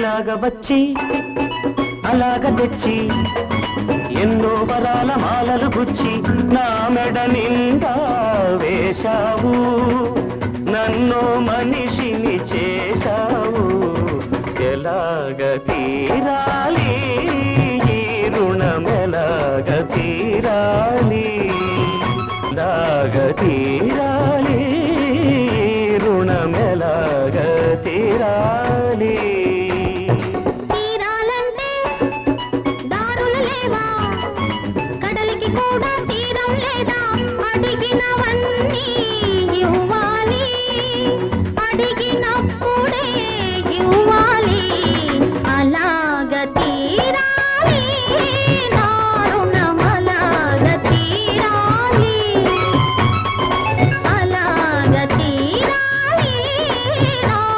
ఇలాగ వచ్చి అలాగ తెచ్చి ఎన్నో వరాల మాలలు గుచ్చి నా మెడ నిండా వేశావు నన్నో మనిషిని చేశావు ఎలాగ తీరాలి ఈ రుణమెలాగ తీరాలి ఎలాగ తీరాలి రుణమెలాగ తీరాలి తీరాలంటే దారులు లేవా కడలికి కూడా తీరం లేదా అడిగినవన్నీ ఇవ్వాలి అడిగినప్పుడే